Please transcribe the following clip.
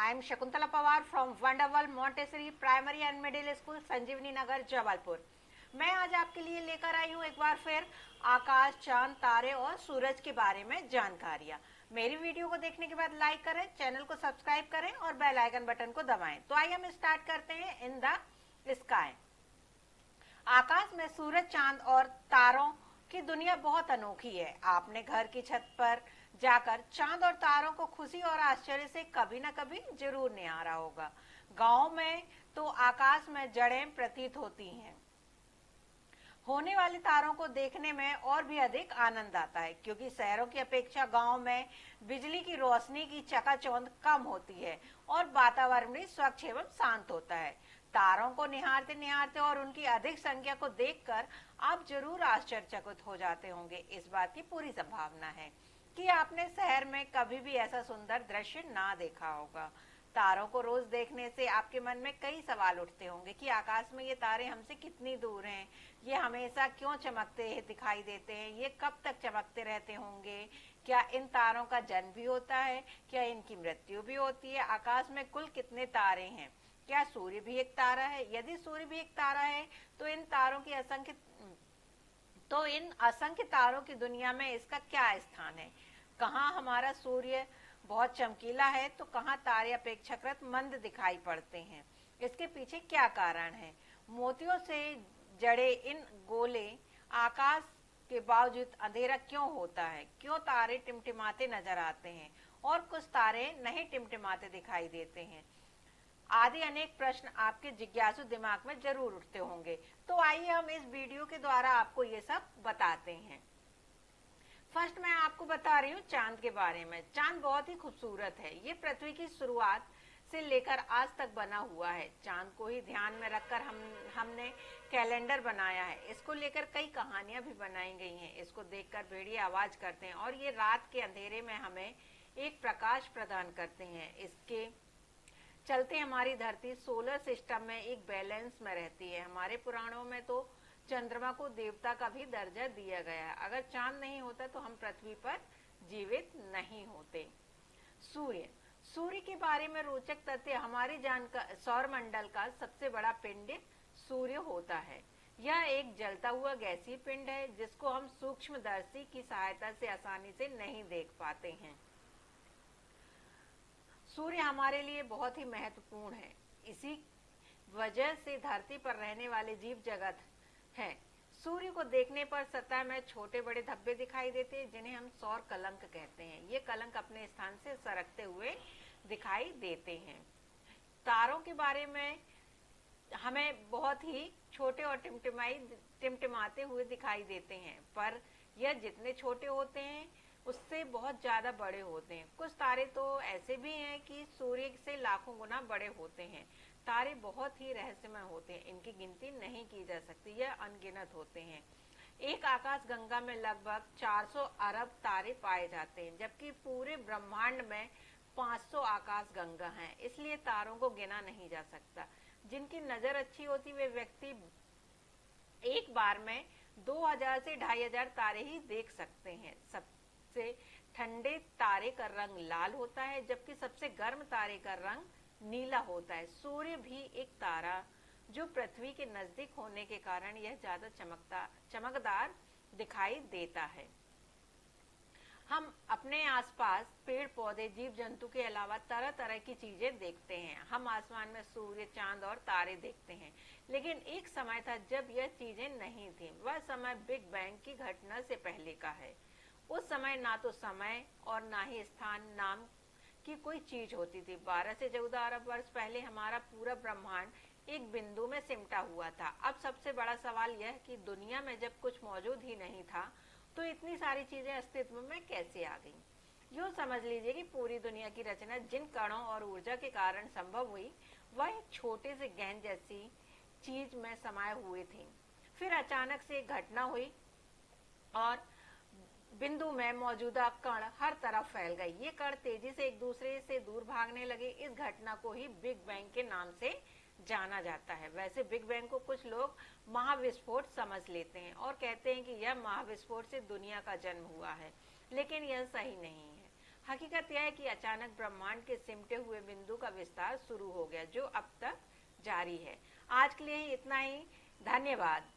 I am Shakuntala Pawar from Wonderworld Montessori Primary and Middle School, Sanjivani Nagar, Jabalpur. मैं आज आपके लिए लेकर आई हूँ एक बार फिर आकाश, चांद, तारे और सूरज के बारे में जानकारियाँ। मेरी वीडियो को देखने के बाद लाइक करें, चैनल को सब्सक्राइब करें और बेल आइकन बटन को दबाएं। तो आइए हम स्टार्ट करते हैं इन द स्काई। आकाश में सूरज, चांद और तारों की दुनिया बहुत अनोखी है। आपने घर की छत पर जाकर चांद और तारों को खुशी और आश्चर्य से कभी न कभी जरूर निहारा होगा। गांव में तो आकाश में जड़ें प्रतीत होती हैं। होने वाले तारों को देखने में और भी अधिक आनंद आता है, क्योंकि शहरों की अपेक्षा गांव में बिजली की रोशनी की चकाचौंध कम होती है और वातावरण भी स्वच्छ एवं शांत होता है। तारों को निहारते निहारते और उनकी अधिक संख्या को देखकर आप जरूर आश्चर्यचकित हो जाते होंगे। इस बात की पूरी संभावना है कि आपने शहर में कभी भी ऐसा सुंदर दृश्य ना देखा होगा। तारों को रोज देखने से आपके मन में कई सवाल उठते होंगे कि आकाश में ये तारे हमसे कितनी दूर हैं, ये हमेशा क्यों चमकते दिखाई देते हैं, ये कब तक चमकते रहते होंगे, क्या इन तारों का जन्म भी होता है, क्या इनकी मृत्यु भी होती है, आकाश में कुल कितने तारे हैं, क्या सूर्य भी एक तारा है, यदि सूर्य भी एक तारा है तो इन असंख्य तारों की दुनिया में इसका क्या स्थान है। कहाँ हमारा सूर्य बहुत चमकीला है तो कहाँ तारे अपेक्षाकृत मंद दिखाई पड़ते हैं। इसके पीछे क्या कारण है। मोतियों से जड़े इन गोले आकाश के बावजूद अंधेरा क्यों होता है, क्यों तारे टिमटिमाते नजर आते हैं और कुछ तारे नहीं टिमटिमाते दिखाई देते हैं, आदि अनेक प्रश्न आपके जिज्ञासु दिमाग में जरूर उठते होंगे। तो आइए हम इस वीडियो के द्वारा आपको ये सब बताते हैं। फर्स्ट मैं आपको बता रही हूँ चांद के बारे में। चांद बहुत ही खूबसूरत है। ये पृथ्वी की शुरुआत से लेकर आज तक बना हुआ है। चांद को ही ध्यान में रखकर हमने कैलेंडर बनाया है। इसको लेकर कई कहानियां भी बनाई गई हैं। इसको देखकर भेड़िए आवाज करते हैं और ये रात के अंधेरे में हमें एक प्रकाश प्रदान करते हैं। इसके चलते हमारी धरती सोलर सिस्टम में एक बैलेंस में रहती है। हमारे पुराणों में तो चंद्रमा को देवता का भी दर्जा दिया गया है। अगर चांद नहीं होता तो हम पृथ्वी पर जीवित नहीं होते। सूर्य के बारे में रोचक तथ्य, हमारी सौर मंडल का सबसे बड़ा पिंड सूर्य होता है। यह एक जलता हुआ गैसीय पिंड है जिसको हम सूक्ष्मदर्शी की सहायता से आसानी से नहीं देख पाते हैं। सूर्य हमारे लिए बहुत ही महत्वपूर्ण है। इसी वजह से धरती पर रहने वाले जीव जगत है। सूर्य को देखने पर सतह में छोटे बड़े धब्बे दिखाई देते हैं जिन्हें हम सौर कलंक कहते हैं। ये कलंक अपने स्थान से सरकते हुए दिखाई देते हैं। तारों के बारे में हमें बहुत ही छोटे और टिमटिमाते हुए दिखाई देते हैं, पर यह जितने छोटे होते हैं उससे बहुत ज्यादा बड़े होते हैं। कुछ तारे तो ऐसे भी हैं कि सूर्य से लाखों गुना बड़े होते हैं। तारे बहुत ही रहस्यमय होते हैं, इनकी गिनती नहीं की जा सकती, यह अनगिनत होते हैं। एक आकाश गंगा में लगभग 400 अरब तारे पाए जाते हैं, जबकि पूरे ब्रह्मांड में 500 आकाश गंगा हैं। इसलिए तारों को गिना नहीं जा सकता। जिनकी नजर अच्छी होती वे व्यक्ति एक बार में 2000 से 2500 तारे ही देख सकते हैं। सबसे ठंडे तारे का रंग लाल होता है, जबकि सबसे गर्म तारे का रंग नीला होता है। सूर्य भी एक तारा जो पृथ्वी के नजदीक होने के कारण यह ज्यादा चमकदार दिखाई देता है। हम अपने आसपास पेड़ पौधे, जीव जंतु के अलावा तरह तरह की चीजें देखते हैं। हम आसमान में सूर्य, चांद और तारे देखते हैं, लेकिन एक समय था जब यह चीजें नहीं थी। वह समय बिग बैंग की घटना से पहले का है। उस समय ना तो समय और ना ही स्थान नाम की कोई चीज होती थी। 12 से 14 अरब वर्ष पहले हमारा पूरा ब्रह्मांड एक बिंदु में सिमटा हुआ था। अब सबसे बड़ा सवाल यह कि दुनिया में जब कुछ मौजूद ही नहीं था तो इतनी सारी चीजें अस्तित्व में कैसे आ गईं। यूं समझ लीजिए कि पूरी दुनिया की रचना जिन कणों और ऊर्जा के कारण संभव हुई वह एक छोटे से गेंद जैसी चीज में समाये हुए थी। फिर अचानक से एक घटना हुई और बिंदु में मौजूदा कण हर तरफ फैल गए। ये कण तेजी से एक दूसरे से दूर भागने लगे। इस घटना को ही बिग बैंग के नाम से जाना जाता है। वैसे बिग बैंग को कुछ लोग महाविस्फोट समझ लेते हैं और कहते हैं कि यह महाविस्फोट से दुनिया का जन्म हुआ है, लेकिन यह सही नहीं है। हकीकत यह है कि अचानक ब्रह्मांड के सिमटे हुए बिंदु का विस्तार शुरू हो गया, जो अब तक जारी है। आज के लिए इतना ही। धन्यवाद।